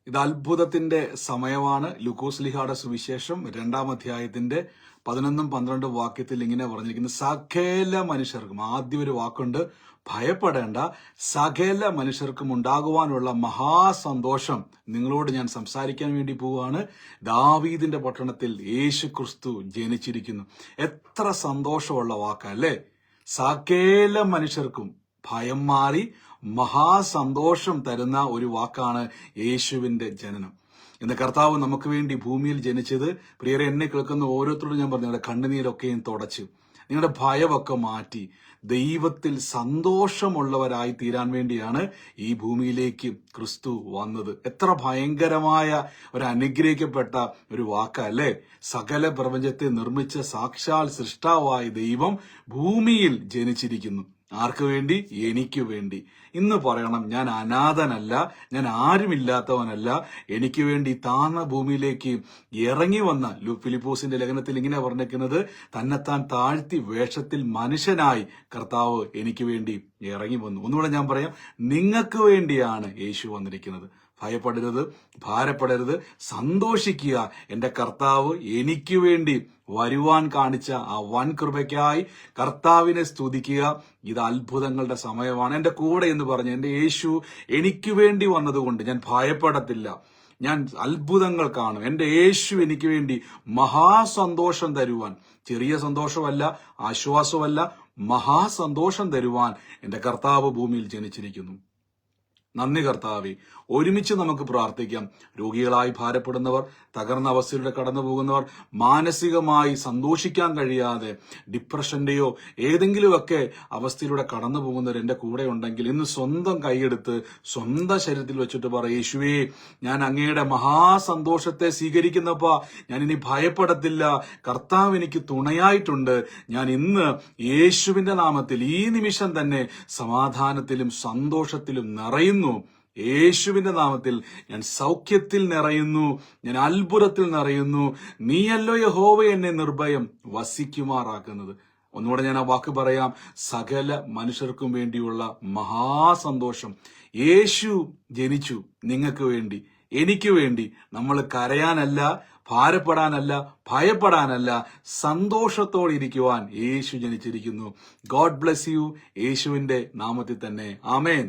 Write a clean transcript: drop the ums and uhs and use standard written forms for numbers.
ഇത് അത്ഭുതത്തിന്റെ സമയമാണ്. ലൂക്കോസ് ശ്ലീഹായുടെ സുവിശേഷം 2-ാം അധ്യായത്തിന്റെ 11-12 വാക്യത്തിൽ ഇങ്ങനെ പറഞ്ഞിരിക്കുന്നത്, സകല മനുഷ്യർക്കും, ആദ്യം ഒരു വാക്കുണ്ട്, ഭയപ്പെടേണ്ട, സകല മനുഷ്യർക്കും ഉണ്ടാകുവാനുള്ള മഹാസന്തോഷം നിങ്ങളോട് ഞാൻ സംസാരിക്കാൻ വേണ്ടി പോവുകയാണ്. ദാവീദിന്റെ പട്ടണത്തിൽ യേശു ക്രിസ്തു ജനിച്ചിരിക്കുന്നു. എത്ര സന്തോഷമുള്ള വാക്കല്ലേ. സകല മനുഷ്യർക്കും ഭയം മാറി മഹാസന്തോഷം തരുന്ന ഒരു വാക്കാണ് യേശുവിന്റെ ജനനം. ഇന്ന് കർത്താവ് നമുക്ക് വേണ്ടി ഭൂമിയിൽ ജനിച്ചത്, പ്രിയരെ, എന്നെ കേൾക്കുന്ന ഓരോരുത്തരോടും ഞാൻ പറഞ്ഞു, നിങ്ങളുടെ കണ്ണുനീരൊക്കെയും തുടച്ച്, നിങ്ങളുടെ ഭയമൊക്കെ മാറ്റി ദൈവത്തിൽ സന്തോഷമുള്ളവരായി തീരാൻ വേണ്ടിയാണ് ഈ ഭൂമിയിലേക്ക് ക്രിസ്തു വന്നത്. എത്ര ഭയങ്കരമായ ഒരു അനുഗ്രഹിക്കപ്പെട്ട ഒരു വാക്കല്ലേ. സകല പ്രപഞ്ചത്തെ നിർമ്മിച്ച സാക്ഷാൽ സൃഷ്ടാവായ ദൈവം ഭൂമിയിൽ ജനിച്ചിരിക്കുന്നു. ആർക്ക് വേണ്ടി? എനിക്ക് വേണ്ടി. ഇന്ന് പറയണം, ഞാൻ അനാഥനല്ല, ഞാൻ ആരുമില്ലാത്തവനല്ല. എനിക്ക് വേണ്ടി താഴ്ന്ന ഭൂമിയിലേക്ക് ഇറങ്ങി വന്ന ഫിലിപ്പോസിന്റെ ലേഖനത്തിൽ ഇങ്ങനെ പറഞ്ഞിരിക്കുന്നത്, തന്നെത്താൻ താഴ്ത്തി വേഷത്തിൽ മനുഷ്യനായി കർത്താവ് എനിക്ക് വേണ്ടി ഇറങ്ങി വന്നു. ഒന്നുകൂടെ ഞാൻ പറയാം, നിങ്ങൾക്ക് വേണ്ടിയാണ് യേശു വന്നിരിക്കുന്നത്. ഭയപ്പെടരുത്, ഭാരപ്പെടരുത്, സന്തോഷിക്കുക. എന്റെ കർത്താവ് എനിക്ക് വേണ്ടി വരുവാൻ കാണിച്ച ആ വൻ കൃപയ്ക്കായി കർത്താവിനെ സ്തുതിക്കുക. ഇത് അത്ഭുതങ്ങളുടെ സമയമാണ്. എന്റെ കൂടെ എന്ന് പറഞ്ഞു, എന്റെ യേശു എനിക്ക് വേണ്ടി വന്നതുകൊണ്ട് ഞാൻ ഭയപ്പെടത്തില്ല, ഞാൻ അത്ഭുതങ്ങൾ കാണും. എന്റെ യേശു എനിക്ക് വേണ്ടി മഹാസന്തോഷം തരുവാൻ, ചെറിയ സന്തോഷമല്ല, ആശ്വാസമല്ല, മഹാസന്തോഷം തരുവാൻ എന്റെ കർത്താവ് ഭൂമിയിൽ ജനിച്ചിരിക്കുന്നു. നന്ദി കർത്താവേ. ഒരുമിച്ച് നമുക്ക് പ്രാർത്ഥിക്കാം. രോഗികളായി ഭാരപ്പെടുന്നവർ, തകർന്ന അവസ്ഥയിലൂടെ കടന്നു പോകുന്നവർ, മാനസികമായി സന്തോഷിക്കാൻ കഴിയാതെ ഡിപ്രഷന്റെയോ ഏതെങ്കിലുമൊക്കെ അവസ്ഥയിലൂടെ കടന്നു പോകുന്നവർ എന്റെ കൂടെ ഉണ്ടെങ്കിൽ ഇന്ന് സ്വന്തം കൈയെടുത്ത് സ്വന്തം ശരീരത്തിൽ വെച്ചിട്ട് പറ, യേശുവേ, ഞാൻ അങ്ങയുടെ മഹാസന്തോഷത്തെ സ്വീകരിക്കുന്നപ്പാ, ഞാൻ ഇനി ഭയപ്പെടത്തില്ല. കർത്താവ് എനിക്ക് തുണയായിട്ടുണ്ട്. ഞാൻ ഇന്ന് യേശുവിന്റെ നാമത്തിൽ ഈ നിമിഷം തന്നെ സമാധാനത്തിലും സന്തോഷത്തിലും നിറയുന്നു. യേശുവിന്റെ നാമത്തിൽ ഞാൻ സൗഖ്യത്തിൽ നിറയുന്നു, ഞാൻ അത്ഭുതത്തിൽ നിറയുന്നു. നീയല്ലോ യഹോവ എന്നെ നിർഭയം വസിക്കുമാറാക്കുന്നത്. ഒന്നുകൂടെ ഞാൻ ആ വാക്ക് പറയാം, സകല മനുഷ്യർക്കും വേണ്ടിയുള്ള മഹാസന്തോഷം. യേശു ജനിച്ചു നിങ്ങൾക്ക് വേണ്ടി, എനിക്ക് വേണ്ടി. നമ്മൾ കരയാനല്ല, ഭാരപ്പെടാനല്ല, ഭയപ്പെടാനല്ല, സന്തോഷത്തോടെ ഇരിക്കുവാൻ യേശു ജനിച്ചിരിക്കുന്നു. God bless you. യേശുവിന്റെ നാമത്തിൽ തന്നെ. ആമേൻ.